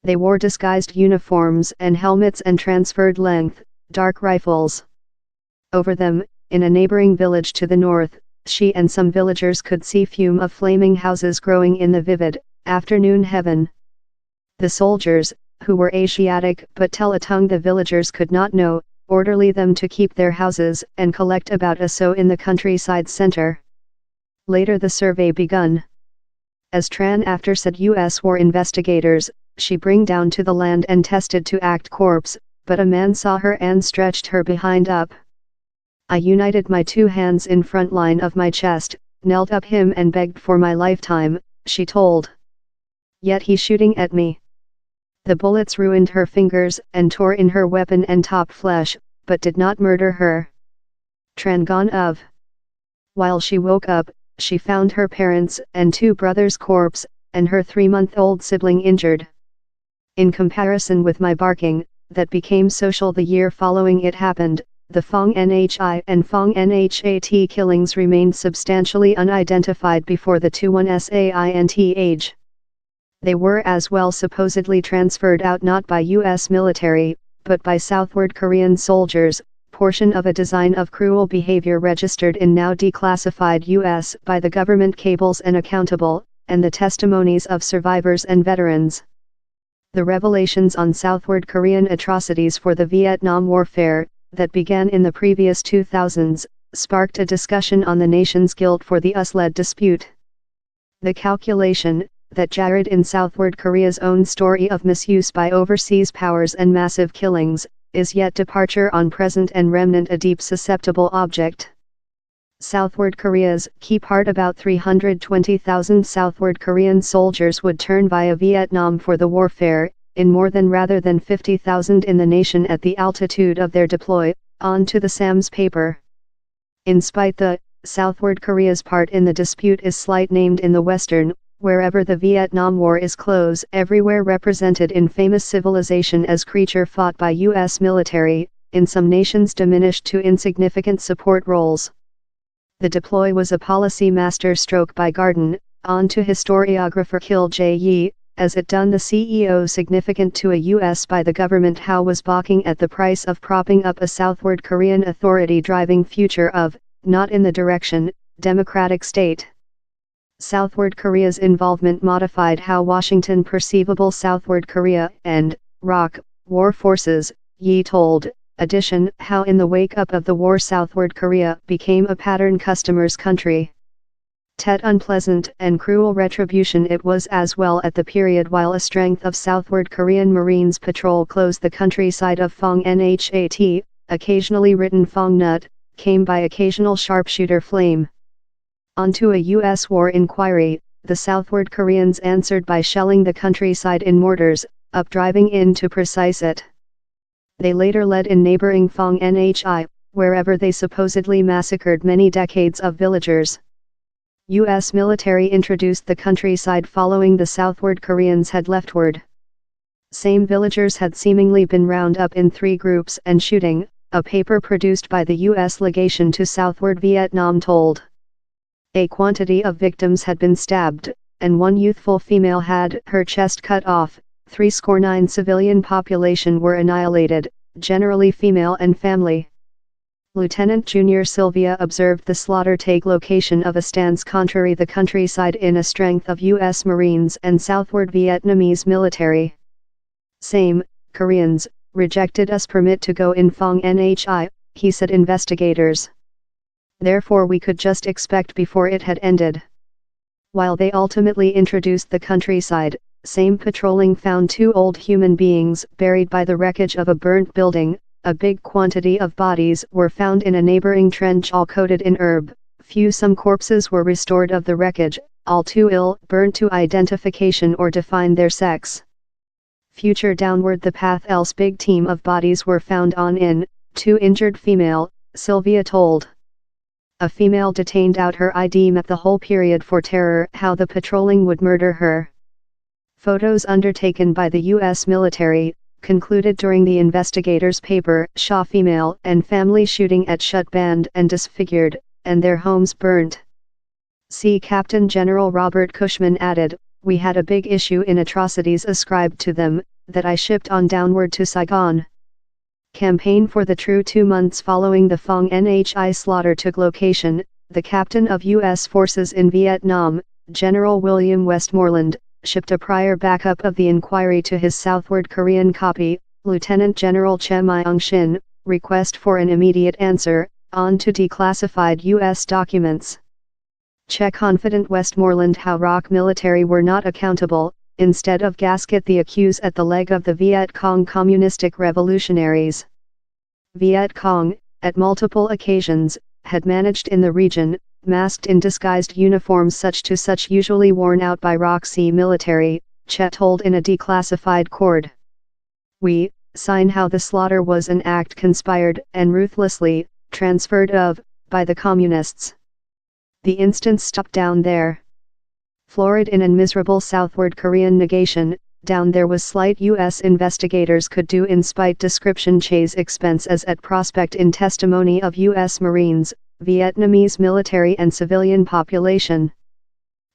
They wore disguised uniforms and helmets and transferred length, dark rifles. Over them, in a neighboring village to the north, she and some villagers could see fume of flaming houses growing in the vivid, afternoon heaven. The soldiers, who were Asiatic but tell a tongue the villagers could not know, orderly them to keep their houses and collect about a so in the countryside center. Later the survey begun. As Tran after said U.S. war investigators, she bring down to the land and tested to act corpse, but a man saw her and stretched her behind up. I united my two hands in front line of my chest, knelt up him and begged for my lifetime, she told. Yet he shooting at me. The bullets ruined her fingers and tore in her weapon and top flesh, but did not murder her. Tran gone of. While she woke up, she found her parents and two brothers' corpse, and her 3-month-old sibling injured. In comparison with my barking, that became social the year following it happened, the Phong Nhi and Phong Nhat killings remained substantially unidentified before the 21 age. They were as well supposedly transferred out not by U.S. military, but by Southward Korean soldiers, portion of a design of cruel behavior registered in now declassified U.S. by the government cables and accountable, and the testimonies of survivors and veterans. The revelations on Southward Korean atrocities for the Vietnam Warfare, that began in the previous 2000s, sparked a discussion on the nation's guilt for the US-led dispute. The calculation, that jarred in Southward Korea's own story of misuse by overseas powers and massive killings, is yet departure on present and remnant a deep susceptible object. Southward Korea's key part about 320,000 Southward Korean soldiers would turn via Vietnam for the warfare, in more than rather than 50,000 in the nation at the altitude of their deploy, on to the SAM's paper. In spite the, Southward Korea's part in the dispute is slight named in the Western, wherever the Vietnam War is close everywhere represented in famous civilization as creature fought by U.S. military, in some nations diminished to insignificant support roles. The deploy was a policy master stroke by Garden, on to historiographer Kil J. Yi, as it done the CEO significant to a U.S. by the government how was balking at the price of propping up a Southward Korean authority driving future of, not in the direction, democratic state. Southward Korea's involvement modified how Washington perceivable Southward Korea and, ROK, war forces, Yi told, addition how in the wake-up of the war Southward Korea became a pattern customer's country. Tet unpleasant and cruel retribution it was as well at the period while a strength of Southward Korean Marines patrol closed the countryside of Phong Nhat, occasionally written Phong Nut, came by occasional sharpshooter flame. Onto a U.S. war inquiry, the Southward Koreans answered by shelling the countryside in mortars, driving in to precise it. They later led in neighboring Phong Nhi, wherever they supposedly massacred many decades of villagers. U.S. military introduced the countryside following the Southward Koreans had leftward. Same villagers had seemingly been round up in 3 groups and shooting, a paper produced by the U.S. legation to Southward Vietnam told. A quantity of victims had been stabbed, and one youthful female had her chest cut off, 69 civilian population were annihilated, generally female and family. Lieutenant Junior Sylvia observed the slaughter take location of a stance contrary the countryside in a strength of U.S. Marines and Southward Vietnamese military. Same, Koreans, rejected us permit to go in Phong Nhi, he said investigators. Therefore we could just expect before it had ended. While they ultimately introduced the countryside, same patrolling found 2 old human beings buried by the wreckage of a burnt building. A big quantity of bodies were found in a neighboring trench all coated in herb, some corpses were restored of the wreckage, all too ill burnt to identification or define their sex. Future downward the path else big team of bodies were found on in, 2 injured female, Sylvia told. A female detained out her ID map the whole period for terror how the patrolling would murder her. Photos undertaken by the U.S. military, concluded during the investigators' paper, Shaw female and family shooting at shut band and disfigured, and their homes burnt. See Captain General Robert Cushman added, we had a big issue in atrocities ascribed to them, that I shipped on downward to Saigon. Campaign for the true 2 months following the Phong Nhi slaughter took location. The captain of U.S. forces in Vietnam, General William Westmoreland, shipped a prior backup of the inquiry to his Southward Korean copy, Lieutenant General Che Myung-shin, request for an immediate answer, on to declassified U.S. documents. Che confident Westmoreland how ROC military were not accountable, instead of gasket the accuse at the leg of the Viet Cong communistic revolutionaries. Viet Cong, at multiple occasions, had managed in the region, masked in disguised uniforms such usually worn out by ROC military, Che told in a declassified cord. We sign how the slaughter was an act conspired and ruthlessly transferred of by the communists. The instance stopped down there. Florid in an miserable Southward Korean negation, down there was slight U.S. investigators could do in spite description Che's expense as at prospect in testimony of U.S. Marines, Vietnamese military and civilian population.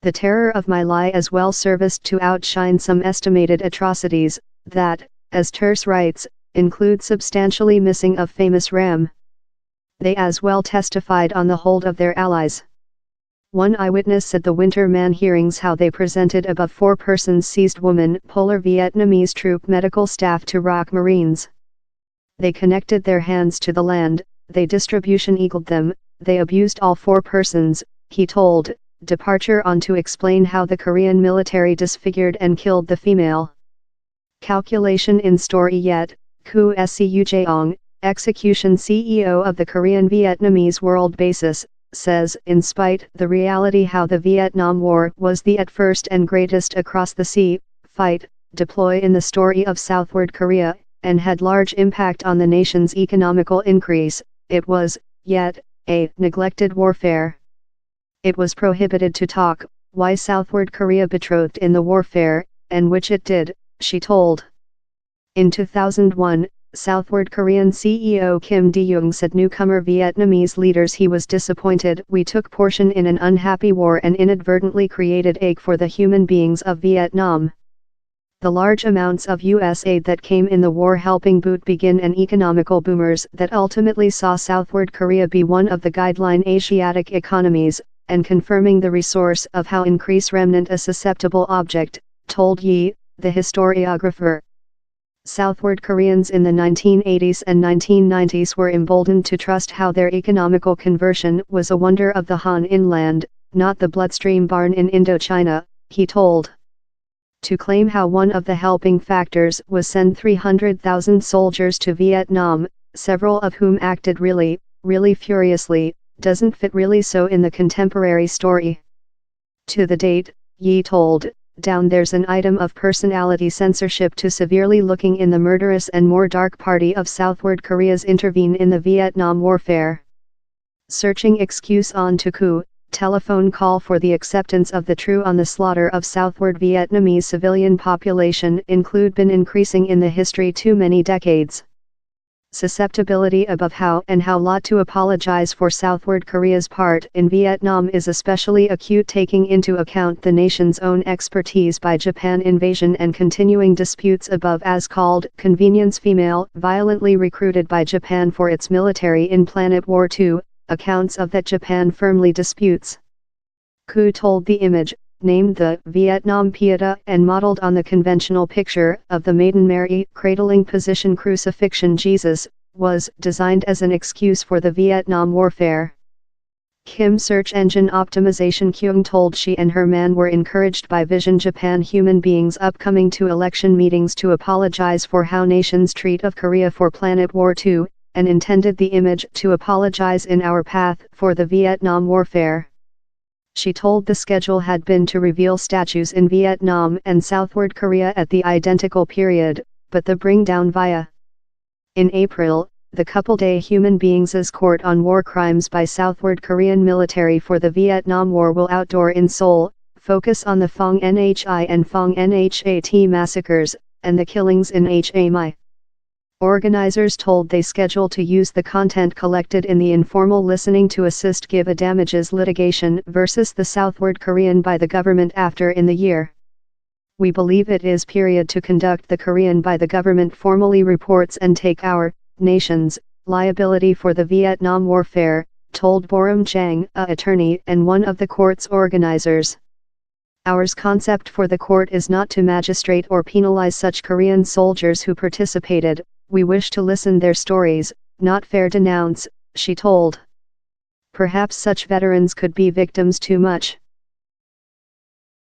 The terror of my lie as well serviced to outshine some estimated atrocities, that, as Terse writes, include substantially missing of famous Ram. They as well testified on the hold of their allies. One eyewitness said the Winter Man hearings how they presented above 4 persons seized woman Polar Vietnamese troop medical staff to ROC Marines. They connected their hands to the land, they distribution eagled them, they abused all 4 persons, he told, departure on to explain how the Korean military disfigured and killed the female. Calculation in story yet, Koo Seu Jeong, execution CEO of the Korean Vietnamese World Basis, says in spite the reality how the Vietnam War was the at first and greatest across the sea fight, deploy in the story of Southward Korea, and had large impact on the nation's economical increase, it was, yet, a neglected warfare. It was prohibited to talk, why Southward Korea betrothed in the warfare, and which it did, she told. In 2001, Southward Korean CEO Kim Dae-jung said newcomer Vietnamese leaders he was disappointed we took portion in an unhappy war and inadvertently created ache for the human beings of Vietnam. The large amounts of U.S. aid that came in the war helping boot begin an economical boomers that ultimately saw Southward Korea be one of the guideline Asiatic economies, and confirming the resource of how increase remnant a susceptible object, told Yi, the historiographer. Southward Koreans in the 1980s and 1990s were emboldened to trust how their economical conversion was a wonder of the Han inland, not the bloodstream barn in Indochina, he told. To claim how one of the helping factors was send 300,000 soldiers to Vietnam, several of whom acted really furiously, doesn't fit really so in the contemporary story. To the date, Yi told, down there's an item of personality censorship to severely looking in the murderous and more dark party of Southward Korea's intervene in the Vietnam warfare. Searching excuse on to coup, telephone call for the acceptance of the true on the slaughter of Southward Vietnamese civilian population include been increasing in the history too many decades. Susceptibility above how and how lot to apologize for Southward Korea's part in Vietnam is especially acute taking into account the nation's own expertise by Japan invasion and continuing disputes above as called convenience female violently recruited by Japan for its military in Planet War II, accounts of that Japan firmly disputes. Koo told the image, named the Vietnam Pieta and modeled on the conventional picture of the Maiden Mary cradling position crucifixion Jesus, was designed as an excuse for the Vietnam warfare. Kim search engine optimization Kyung told she and her man were encouraged by Vision Japan human beings upcoming to election meetings to apologize for how nations treat of Korea for Planet War II, and intended the image to apologize in our path for the Vietnam warfare. She told the schedule had been to reveal statues in Vietnam and Southward Korea at the identical period, but the bring down via. In April, the couple-day human beings' court on war crimes by Southward Korean military for the Vietnam War will outdoor in Seoul, focus on the Phong Nhi and Phong Nhat massacres, and the killings in HMI. Organizers told they schedule to use the content collected in the informal listening to assist give a damages litigation versus the Southward Korean by the government after in the year. we believe it is period to conduct the Korean by the government formally reports and take our, nation's, liability for the Vietnam warfare, told Boram Jang, a attorney and one of the court's organizers. Ours concept for the court is not to magistrate or penalize such Korean soldiers who participated, we wish to listen their stories, not fair denounce, she told. Perhaps such veterans could be victims too much.